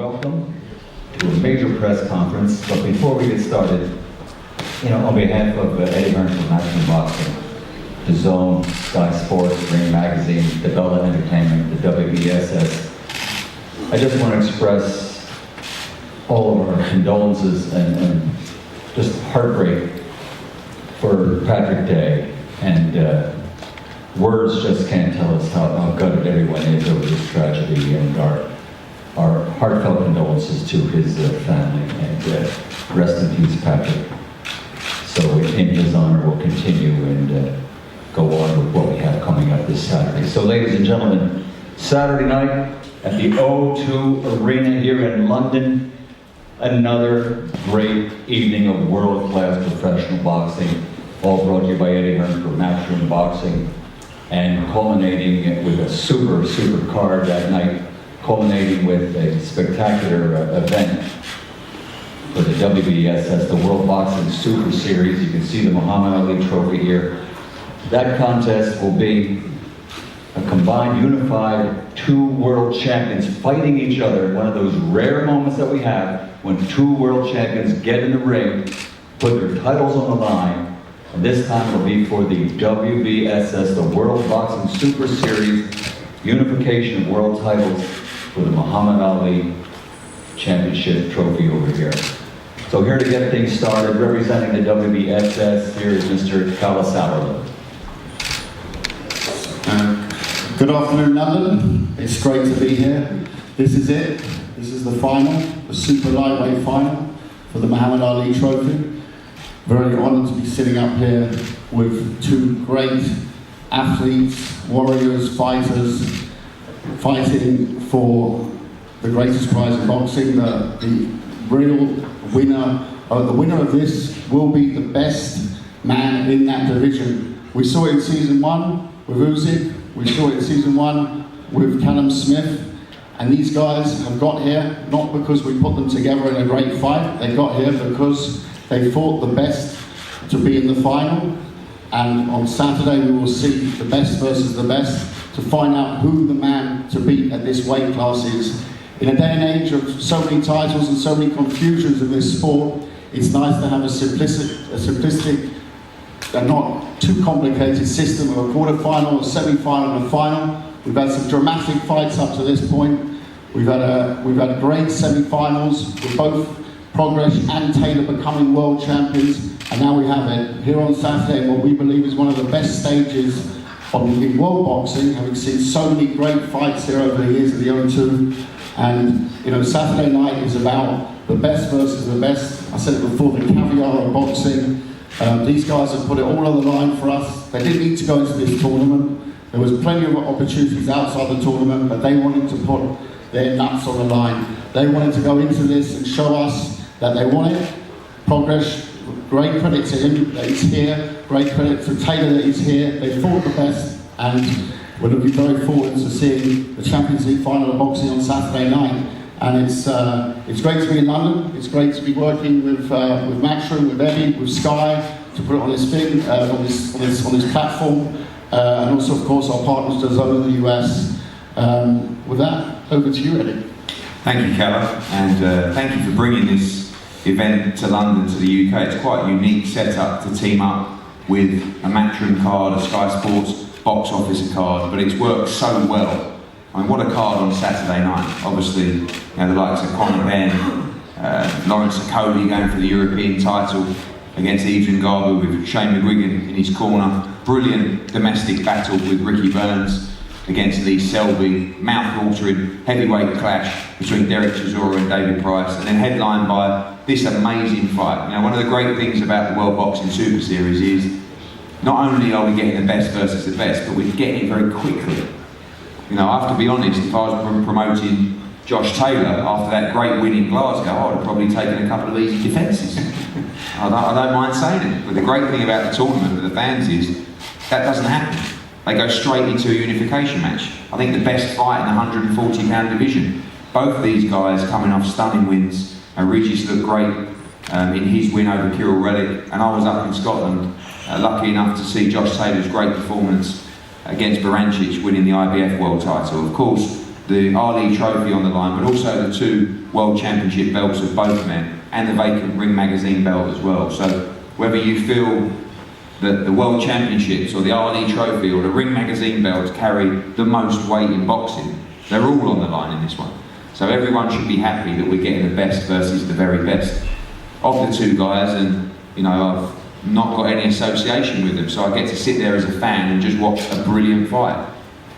welcome to a major press conference. But before we get started, on behalf of Eddie Hearn from National Boxing, the Zone, Sky Sports, Ring Magazine, the Bella Entertainment, the WBSS, I just want to express all of our condolences and just heartbreak for Patrick Day. And words just can't tell us how gutted everyone is over this tragedy, and our heartfelt condolences to his family, and rest in peace, Patrick. So in his honor, we'll continue and go on with what we have coming up this Saturday. So ladies and gentlemen, Saturday night at the O2 Arena here in London, another great evening of world-class professional boxing, all brought to you by Eddie Hearn from Matchroom Boxing, and culminating with a super card that night, culminating with a spectacular event for the WBSS, the World Boxing Super Series. You can see the Muhammad Ali Trophy here. That contest will be a combined, unified, two world champions fighting each other. One of those rare moments that we have when two world champions get in the ring, put their titles on the line. And this time it'll be for the WBSS, the World Boxing Super Series, unification of world titles for the Muhammad Ali Championship Trophy over here. So here to get things started, representing the WBSS, here is Mr. Kalasarala. Good afternoon, London. It's great to be here. This is it. This is the final, the super lightweight final for the Muhammad Ali Trophy. Very honoured to be sitting up here with two great athletes, warriors, fighters, fighting for the greatest prize in boxing. The real winner, the winner of this will be the best man in that division. We saw it in season 1 with Usyk. We saw it in season 1 with Callum Smith. And these guys have got here not because we put them together in a great fight. They got here because they fought the best to be in the final. And on Saturday we will see the best versus the best to find out who the man to beat at this weight class is. In a day and age of so many titles and so many confusions in this sport, it's nice to have a simplistic and not too complicated system of a quarter-final, a semi-final and a final. We've had some dramatic fights up to this point. We've had great semi-finals with both Prograis and Taylor becoming world champions, and now we have it here on Saturday, what we believe is one of the best stages in world boxing, having seen so many great fights here over the years of the O2. And Saturday night is about the best versus the best. I said it before, the caviar of boxing. These guys have put it all on the line for us. They didn't need to go into this tournament. There was plenty of opportunities outside the tournament, but they wanted to put their nuts on the line. They wanted to go into this and show us that they want it. Prograis, great credit to him that he's here. Great credit to Taylor that he's here. They fought the best, and we're looking very forward to seeing the Champions League final of boxing on Saturday night. And it's great to be in London. It's great to be working with Matchroom, with Eddie, with Sky to put it on this thing, on this platform, and also of course our partners, the Zone in the US. With that, over to you, Eddie. Thank you, Callum, and thank you for bringing this event to London, to the UK. It's quite a unique setup to team up with a Matchroom card, a Sky Sports box office card, but it's worked so well. I mean, what a card on Saturday night. Obviously, the likes of Conor Benn, Lawrence Okoli going for the European title against Adrian Garber with Shane McGuigan in his corner. Brilliant domestic battle with Ricky Burns against Lee Selby. Mouth-watering heavyweight clash between Derek Chisora and David Price, and then headlined by this amazing fight. One of the great things about the World Boxing Super Series is not only are we getting the best versus the best, but we're getting it very quickly. I have to be honest, if I was promoting Josh Taylor after that great win in Glasgow, I would have probably taken a couple of easy defences. I don't mind saying it, but the great thing about the tournament with the fans is that doesn't happen. They go straight into a unification match. I think the best fight in the 140-pound division. Both these guys coming off stunning wins, and Regis looked great in his win over Kirill Relic, and I was up in Scotland, lucky enough to see Josh Taylor's great performance against Barancic winning the IBF world title. Of course, the Ali trophy on the line, but also the 2 World Championship belts of both men, and the vacant Ring Magazine belt as well. So whether you feel that the World Championships or the Ali trophy or the Ring Magazine belts carry the most weight in boxing, they're all on the line in this one. So everyone should be happy that we're getting the best versus the very best of the 2 guys, and you know, I've not got any association with them, so I get to sit there as a fan and just watch a brilliant fight.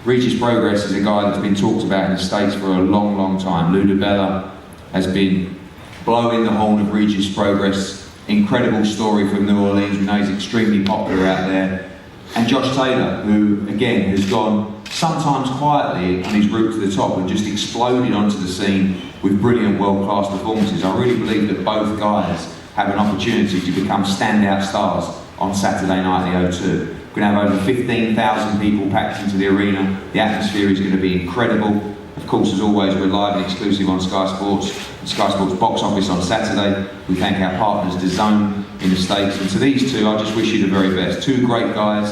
Regis Prograis is a guy that's been talked about in the States for a long, long time. Lou DiBella has been blowing the horn of Regis Prograis. Incredible story from New Orleans. We know he's extremely popular out there. And Josh Taylor, who again has gone sometimes quietly on his route to the top and just exploded onto the scene with brilliant world-class performances. I really believe that both guys have an opportunity to become standout stars on Saturday night at the O2. We're going to have over 15,000 people packed into the arena. The atmosphere is going to be incredible. Of course, as always, we're live and exclusive on Sky Sports, the Sky Sports box office on Saturday. We thank our partners, DAZN in the States. And to these 2, I just wish you the very best. 2 great guys.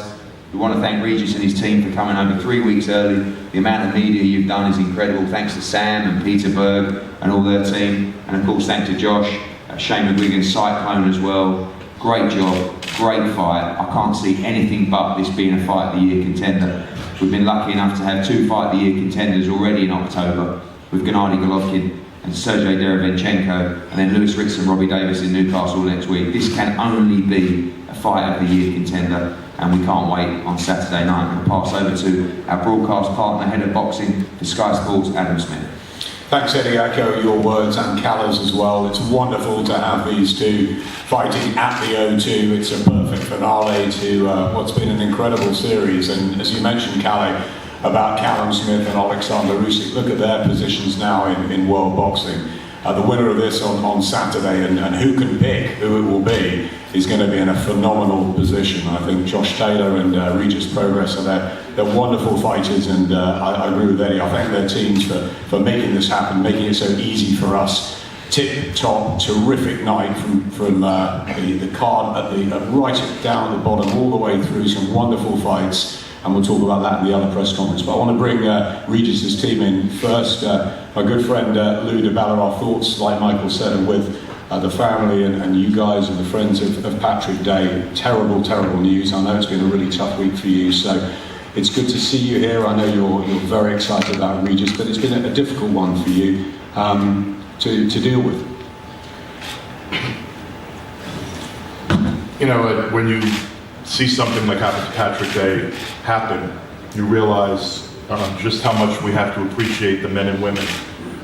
We want to thank Regis and his team for coming over 3 weeks early. The amount of media you've done is incredible. Thanks to Sam and Peter Berg and all their team. And of course, thanks to Josh, Shane McGuigan, Cyclone as well. Great job, great fight. I can't see anything but this being a Fight of the Year contender. We've been lucky enough to have 2 Fight of the Year contenders already in October, with Gennady Golovkin and Sergey Derevyanchenko, and then Lewis Ricks and Robbie Davis in Newcastle next week. This can only be a Fight of the Year contender, and we can't wait on Saturday night. I'm going to pass over to our broadcast partner, head of boxing for Sky Sports, Adam Smith. Thanks, Eddie. I echo your words and Callum's as well. It's wonderful to have these 2 fighting at the O2. It's a perfect finale to what's been an incredible series. And as you mentioned, Callie, about Callum Smith and Alexander Usyk, look at their positions now in world boxing. The winner of this on Saturday, and who can pick who it will be, is going to be in a phenomenal position. I think Josh Taylor and Regis Prograis they're wonderful fighters, and I agree with Eddie. I thank their teams for making this happen, making it so easy for us. Tip-top, terrific night from the card right down at the bottom, all the way through, some wonderful fights. And we'll talk about that in the other press conference. But I want to bring Regis' team in first. My good friend Lou DiBella, our thoughts, like Michael said, are with the family and you guys and the friends of Patrick Day. Terrible, terrible news. I know it's been a really tough week for you, so it's good to see you here. I know you're very excited about Regis, but it's been a difficult one for you to deal with. You know, when you see something like happened to Patrick Day happen, you realize just how much we have to appreciate the men and women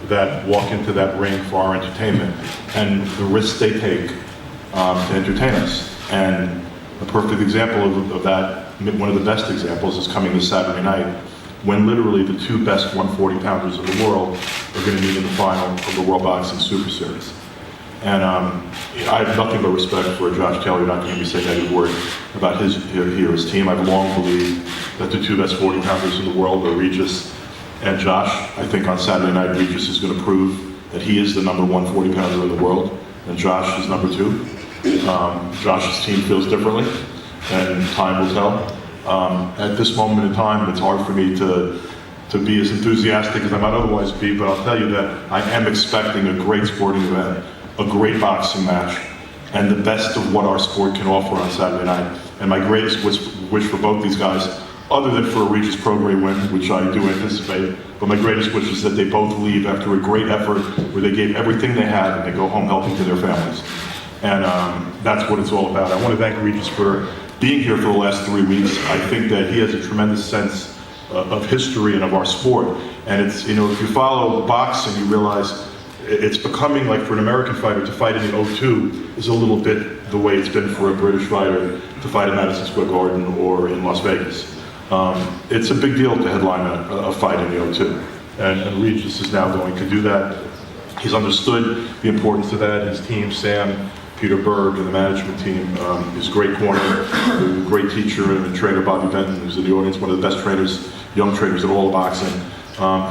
that walk into that ring for our entertainment and the risks they take to entertain us. And a perfect example of that, one of the best examples, is coming this Saturday night, when literally the 2 best 140-pounders in the world are going to meet in the final of the World Boxing Super Series. And I have nothing but respect for Josh Taylor. You're not going to hear me say a negative word about his team. I've long believed that the 2 best 40-pounders in the world are Regis and Josh. I think on Saturday night, Regis is going to prove that he is the number 1 40-pounder in the world, and Josh is number 2. Josh's team feels differently, and time will tell. At this moment in time, it's hard for me to be as enthusiastic as I might otherwise be, but I'll tell you that I am expecting a great sporting event, a great boxing match, and the best of what our sport can offer on Saturday night. And my greatest wish for both these guys, other than for a Regis Prograis win, which I do anticipate, but my greatest wish is that they both leave after a great effort where they gave everything they had and they go home healthy to their families. And that's what it's all about. I want to thank Regis for being here for the last 3 weeks. I think that he has a tremendous sense of history and of our sport. And it's, you know, if you follow boxing, you realize it's becoming like, for an American fighter to fight in the O2 is a little bit the way it's been for a British fighter to fight in Madison Square Garden or in Las Vegas. It's a big deal to headline a fight in the O2. And Regis is now going to do that. He's understood the importance of that. His team, Sam, Peter Berg, and the management team, his great corner, a great teacher and trainer, Bobby Benton, who's in the audience, one of the best trainers, young trainers in all of boxing.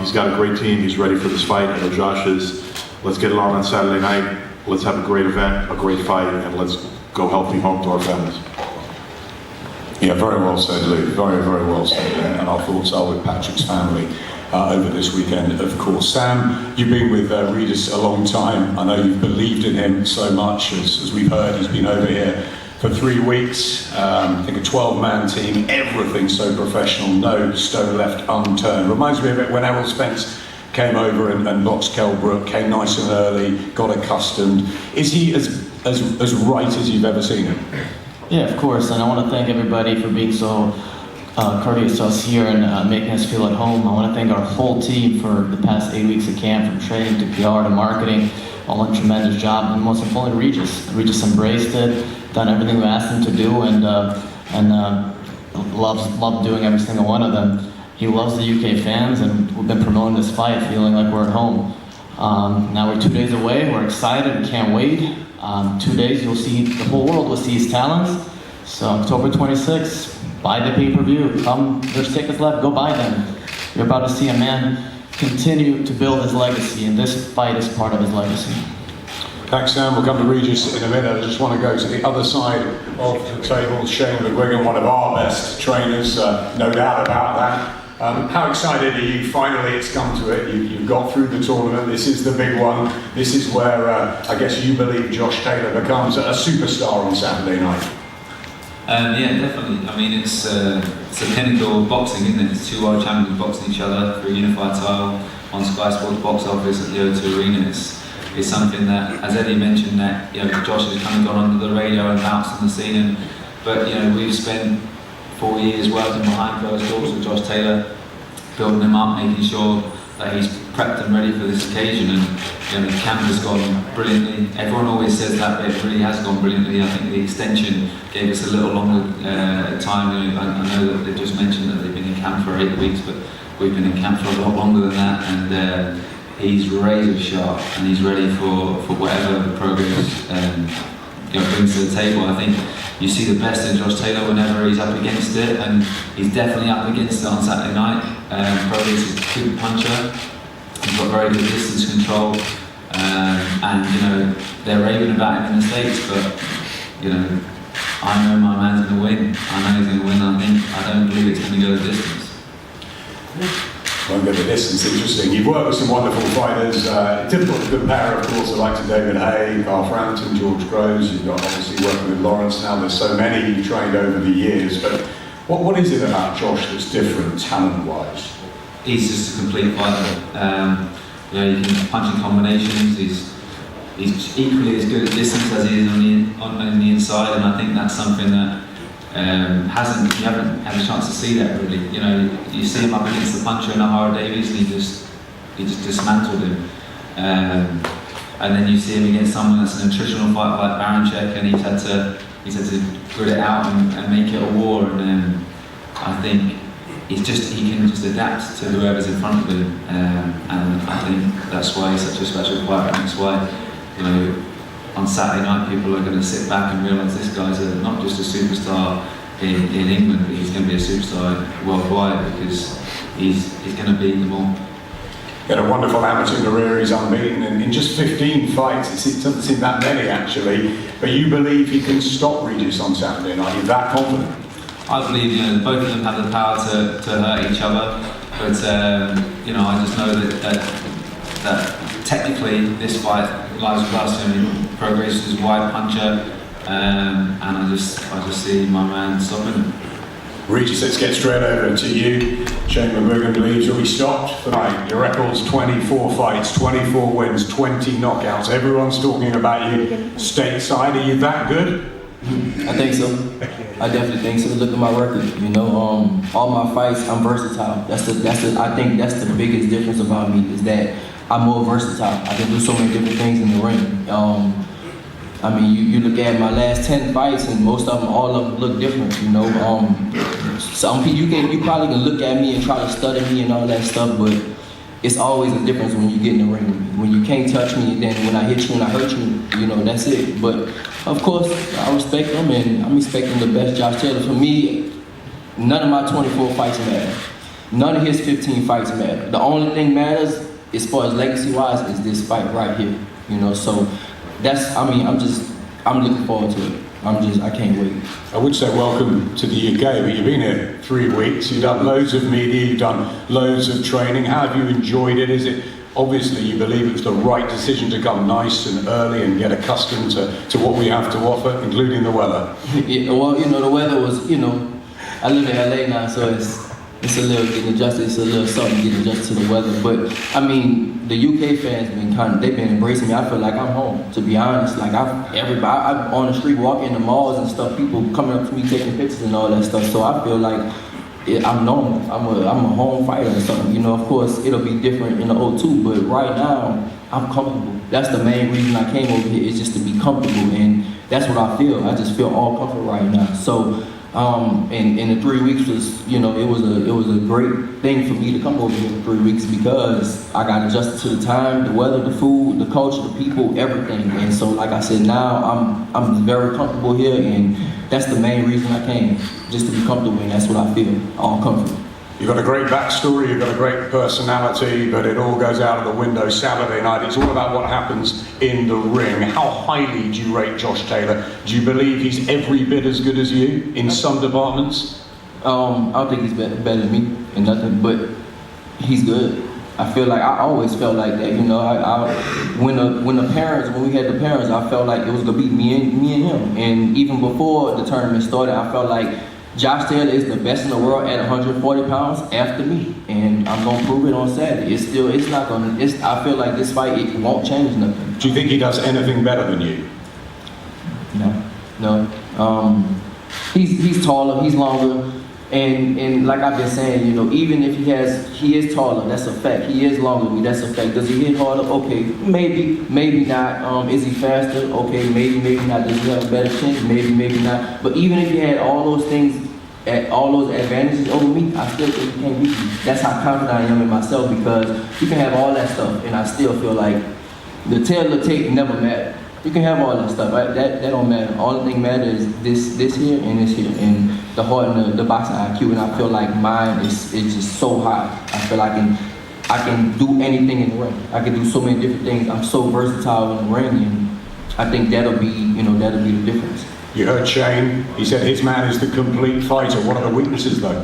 He's got a great team. He's ready for this fight. I know Josh is. Let's get it on Saturday night. Let's have a great event, a great fight, and let's go healthy home to our families. Yeah, very well said, Lou. Very, very well said. And our thoughts are with Patrick's family. over this weekend, of course. Sam, you've been with Regis a long time. I know you've believed in him so much, as we've heard. He's been over here for 3 weeks. I think a 12-man team, everything so professional, no stone left unturned. Reminds me of it when Errol Spence came over and boxed Kell Brook, came nice and early, got accustomed. Is he as right as you've ever seen him? Yeah, of course, and I want to thank everybody for being so courteous to us here and making us feel at home. I want to thank our whole team for the past 8 weeks of camp, from training to PR to marketing, all a tremendous job, and most importantly, Regis. Regis embraced it, done everything we asked him to do, and loves doing every single one of them. He loves the UK fans, and we've been promoting this fight, feeling like we're at home. Now we're 2 days away. We're excited. We can't wait. 2 days, you'll see, the whole world will see his talents. So October 26th, buy the pay-per-view. Come, there's tickets left, go buy them. You're about to see a man continue to build his legacy, and this fight is part of his legacy. Thanks, Sam. We'll come to Regis in a minute. I just want to go to the other side of the table. Shane McGuigan, one of our best trainers, no doubt about that. How excited are you? Finally, it's come to it. You've got through the tournament. This is the big one. This is where I guess you believe Josh Taylor becomes a superstar on Saturday night. Yeah, definitely. I mean, it's a pinnacle of boxing, isn't it? It's two world champions boxing each other for a unified title on Sky Sports box office at the O2 Arena. It's something that, as Eddie mentioned, that Josh has kind of gone under the radar and bounced on the scene. But we've spent 4 years working behind closed doors with Josh Taylor, building him up, making sure that he's prepped and ready for this occasion. And the camp has gone brilliantly. Everyone always says that, but it really has gone brilliantly. I think the extension gave us a little longer time. I know that they just mentioned that they've been in camp for 8 weeks, but we've been in camp for a lot longer than that. And he's razor sharp, and he's ready for whatever Prograis brings to the table. I think you see the best in Josh Taylor whenever he's up against it, and he's definitely up against it on Saturday night. Prograis is a good puncher. He's got very good distance control, and they're raving about him in the States, but I know my man's going to win. I know he's going to win. I don't believe it's going to go the distance. Won't go the distance. Interesting. You've worked with some wonderful fighters. Difficult to compare, of course, the likes of David Hay, Carl Frampton, George Groves. You've got obviously working with Lawrence now. There's so many you've trained over the years. But what is it about Josh that's different, talent-wise? He's just a complete fighter. He can punch in combinations. He's equally as good at distance as he is on the inside, and I think that's something that you haven't had a chance to see that really. You see him up against the puncher in Ahara Davies, and he just dismantled him. And then you see him against someone that's an attritional fighter like Baranchek, and he's had to grit it out and make it a war. And I think he can just adapt to whoever's in front of him, and I think that's why he's such a special fighter, and that's why on Saturday night people are going to sit back and realise this guy's not just a superstar in England, but he's going to be a superstar worldwide, because he's going to beat them all. He had a wonderful amateur career. He's unbeaten in just 15 fights. It doesn't seem that many actually, but you believe he can stop Regis on Saturday night? You're that confident? I believe both of them have the power to hurt each other, but I just know that technically this fight lies with us. Prograis is a wide puncher, and I just see my man stopping him. Regis, let's get straight over to you. Shane McGuigan believes you'll be stopped tonight. Your record's 24 fights, 24 wins, 20 knockouts. Everyone's talking about you stateside. Are you that good? I think so. I definitely think so. Look at my record. All my fights, I'm versatile. I think that's the biggest difference about me, is that I'm more versatile. I can do so many different things in the ring. You look at my last 10 fights, and most of them, all of them look different. Some people, you probably can look at me and try to study me and all that stuff, but it's always a difference when you get in the ring. When you can't touch me, and then when I hit you and I hurt you, that's it. But of course, I respect them, and I'm expecting the best Josh Taylor. For me, none of my 24 fights matter. None of his 15 fights matter. The only thing matters, as far as legacy-wise, is this fight right here. So that's, I'm looking forward to it. I can't wait. I would say welcome to the UK, but you've been here 3 weeks, you've done loads of media, you've done loads of training. How have you enjoyed it? Is it, obviously you believe it was the right decision to come nice and early and get accustomed to what we have to offer, including the weather? Yeah, well, the weather was, I live in LA now, so it's a little getting adjusted. It's a little something getting adjusted to the weather. But I mean, the UK fans they've been embracing me. I feel like I'm home, to be honest. Like I'm on the street, walking in the malls and stuff. People coming up to me, taking pictures and all that stuff. So I feel like I'm normal. I'm a home fighter or something. Of course, it'll be different in the O2, but right now I'm comfortable. That's the main reason I came over here, is just to be comfortable, and that's what I feel. I just feel all comfort right now. So. And the 3 weeks was, it was a great thing for me to come over here for 3 weeks, because I got adjusted to the time, the weather, the food, the culture, the people, everything. And so, like I said, now I'm very comfortable here, and that's the main reason I came, just to be comfortable, and that's what I feel, all comfort. You've got a great backstory, you've got a great personality, but it all goes out of the window Saturday night. It's all about what happens in the ring. How highly do you rate Josh Taylor? Do you believe he's every bit as good as you in some departments? I don't think he's better than me in nothing, but he's good. I feel like I always felt like that, when we had the parents, I felt like it was gonna be me and him. And even before the tournament started, I felt like Josh Taylor is the best in the world at 140 pounds after me, and I'm gonna prove it on Saturday. I feel like this fight, it won't change nothing. Do you think he does anything better than you? No. He's taller, he's longer, and like I've been saying, even if he is taller, that's a fact. He is longer than me, that's a fact. Does he hit harder? Okay, maybe not. Is he faster? Okay, maybe not. Does he have a better chin? Maybe not. But even if he had all those things, all those advantages over me, I still think he can't beat me. That's how confident I am in myself, because you can have all that stuff, and I still feel like the tail of the tape never matter. You can have all that stuff, right? That don't matter. All the thing matters is this here and this here, and the heart and the boxing IQ. And I feel like mine is just so high. I feel like I can do anything in the ring. I can do so many different things. I'm so versatile in the ring, and I think that'll be the difference. You heard Shane. He said his man is the complete fighter. What are the weaknesses though?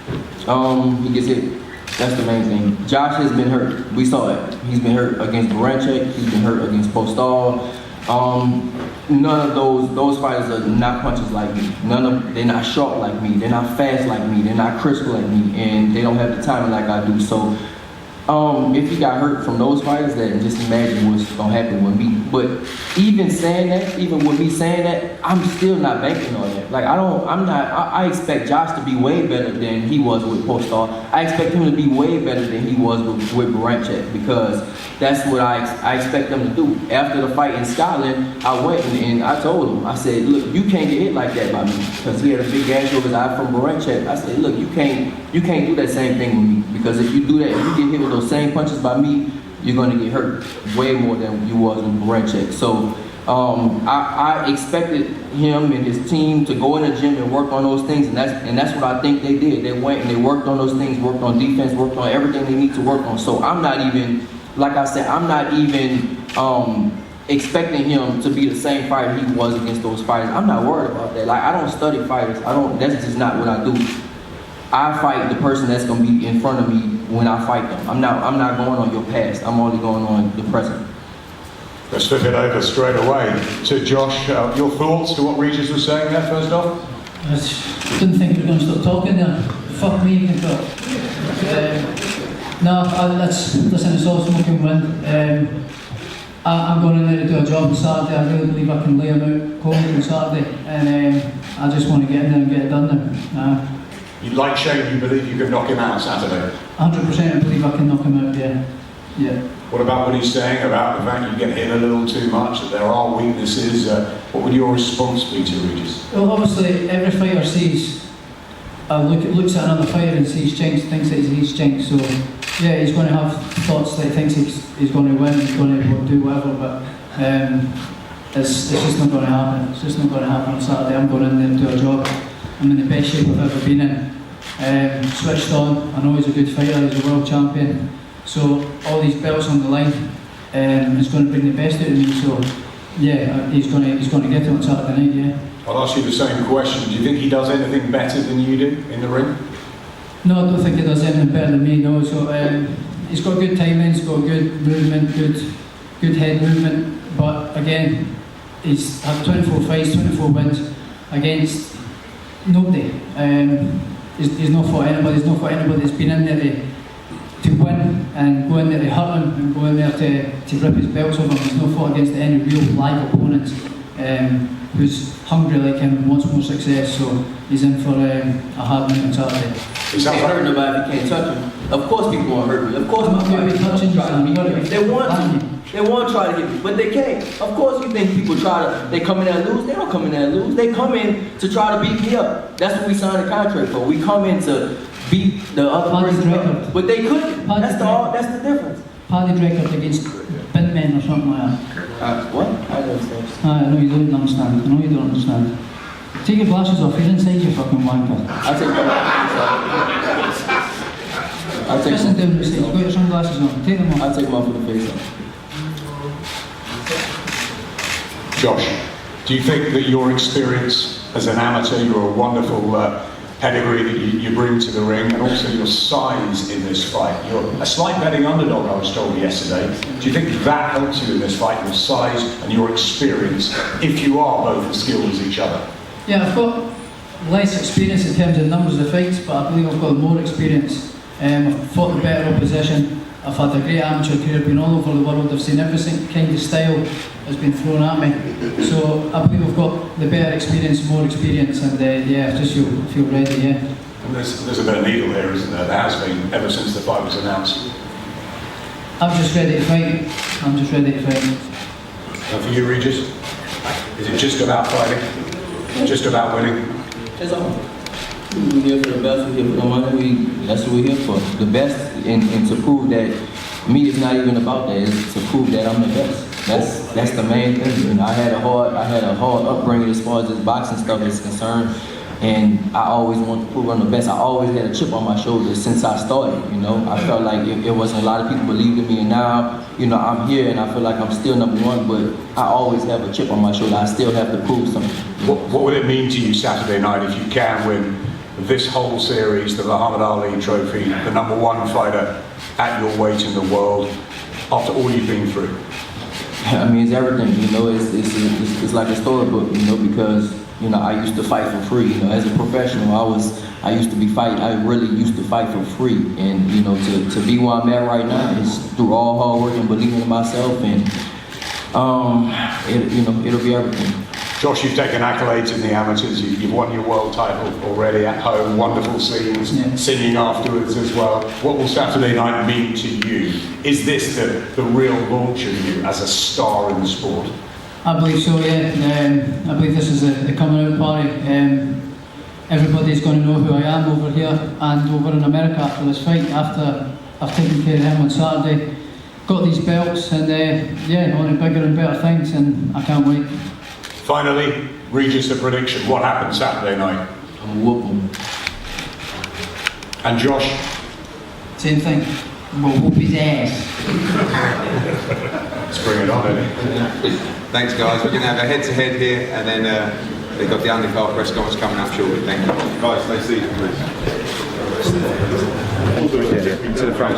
He gets hit. That's the main thing. Josh has been hurt. We saw it. He's been hurt against Baranchek. He's been hurt against Postal. None of those fighters are not punchers like me. They're not sharp like me. They're not fast like me. They're not crisp like me, and they don't have the timing like I do. So, if he got hurt from those fighters, then just imagine what's gonna happen with me. But even with me saying that, I'm still not banking on that. Like I expect Josh to be way better than he was with Postal. I expect him to be way better than he was with Baranchek, because that's what I expect them to do. After the fight in Scotland, I went and I told him, I said, look, you can't get hit like that by me, because he had a big gash over his eye from Baranchek. I said, look, you can't do that same thing with me, because if you do that, if you get hit with those same punches by me, you're gonna get hurt way more than you was with Baranchek. So I expected him and his team to go in the gym and work on those things, and that's what I think they did. They went and they worked on those things, worked on defense, worked on everything they need to work on. So I'm not even, like I said, I'm not even expecting him to be the same fighter he was against those fighters. I'm not worried about that. Like, I don't study fighters. That's just not what I do. I fight the person that's gonna be in front of me when I fight them. I'm not going on your past. I'm only going on the present. Let's flip it over straight away to Josh. Your thoughts to what Regis was saying there, first off? I didn't think you were going to stop talking there. Fuck me, you can talk. Listen, it's all smoking wind. I'm going in there to do a job on Saturday. I really believe I can lay him out cold on Saturday, and I just want to get in there and get it done now. You like Shane, you believe you can knock him out Saturday? 100% I believe I can knock him out, yeah. What about what he's saying about the fact you get hit a little too much, that there are weaknesses? What would your response be to Regis? Well, obviously, every fighter looks at another fighter and sees strengths, thinks that he's strength. So, yeah, he's going to have thoughts that he thinks he's going to win, he's going to do whatever, but it's just not going to happen. It's just not going to happen on Saturday. I'm going in there and do a job. I'm in the best shape I've ever been in. Switched on. I know he's a good fighter, he's a world champion. So all these belts on the line, it's going to bring the best out of me. So yeah, he's going to get it on Saturday night. Yeah. I'll ask you the same question. Do you think he does anything better than you do in the ring? No, I don't think he does anything better than me. No, so he's got good timing, he's got good movement, good head movement. But again, he's had 24 fights, 24 wins against nobody. He's not fought anybody. He's not fought anybody that's been in there to win and go in there to hurt him and go in there to rip his belts off him. He's not fought against any real live opponents who's hungry like him and wants more success. So he's in for a hard night on Saturday. You can't hurt nobody if you can't touch him. Of course people want to hurt me. Of course my fighters touching you. They want to try to hit me, but they can't. Of course you think people they come in there and lose. They don't come in there and lose. They come in to try to beat me up. That's what we signed a contract for. We come in to beat the other person up. But they couldn't. That's the difference. Paddy's record against big men or something like that. What? I don't understand. I know you don't understand. I know you don't understand. Take your glasses off. You're inside, you fucking wanker. I'll take my Listen to him, you've got your sunglasses on. Take them off. I'll take them off for the face off. Josh, do you think that your experience as an amateur, your wonderful pedigree that you bring to the ring, and also your size in this fight, you're a slight betting underdog, I was told yesterday, do you think that helps you in this fight, your size and your experience, if you are both as skilled as each other? Yeah, I've got less experience in terms of numbers of fights, but I believe I've got more experience. I've fought the better opposition. I've had a great amateur career, been all over the world. I've seen every kind of style that's been thrown at me. So I believe I've got the better experience, more experience, and yeah, I just feel ready, yeah. And there's a bit of needle there, isn't there? There has been, ever since the fight was announced. I'm just ready to fight. I'm just ready to fight. And for you, Regis, is it just about fighting? Just about winning? That's all. We're here for the best, we're here for the money, that's what we're here for. The best, and to prove that me is not even about that, it's to prove that I'm the best. That's the main thing. You know, I had a hard upbringing as far as this boxing stuff is concerned, and I always wanted to prove I'm the best. I always had a chip on my shoulder since I started, you know. I felt like it wasn't a lot of people believed in me, and now, you know, I'm here and I feel like I'm still number one, but I always have a chip on my shoulder. I still have to prove something. What would it mean to you Saturday night if you can win this whole series, the Muhammad Ali Trophy, the #1 fighter at your weight in the world, after all you've been through? I mean, it's everything, you know. It's like a storybook, you know, because, you know, I used to fight for free. You know, as a professional, I used to be fighting. I really used to fight for free, and you know, to be where I'm at right now is through all hard work and believing in myself, and it'll be everything. Josh, you've taken accolades in the amateurs. You've won your world title already at home. Wonderful scenes, singing afterwards as well. What will Saturday night mean to you? Is this the real launch of you as a star in the sport? I believe so, yeah. I believe this is the coming out party. Everybody's going to know who I am over here and over in America after this fight, after I've taken care of him on Saturday. Got these belts, and yeah, on to bigger and better things, and I can't wait. Finally, Regis, a prediction. What happens Saturday night? I'm whoop him. And Josh? Same thing. We'll whoop his ass. Let's bring it on, Eddie. Thanks, guys. We're going to have a head-to-head here, and then they've got the undercard press conference coming up shortly. Thank you. Guys, stay seated, please. To the front.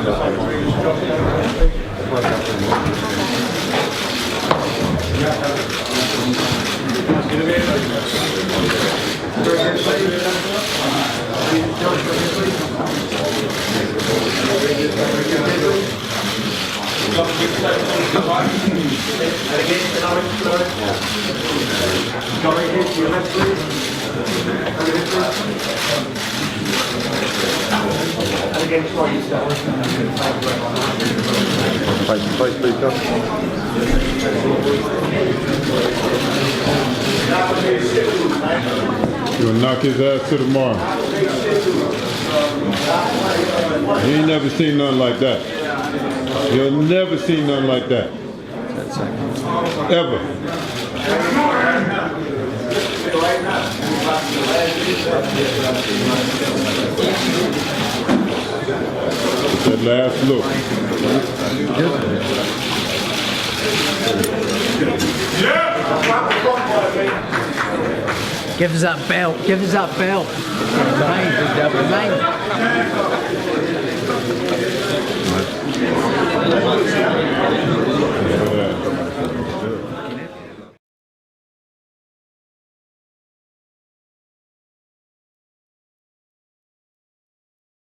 Fight, please, go. You'll knock his ass to the mark. You ain't never seen nothing like that. You'll never see nothing like that. Ever. That last look. Yeah! Give us that belt. Give us that belt. Behind.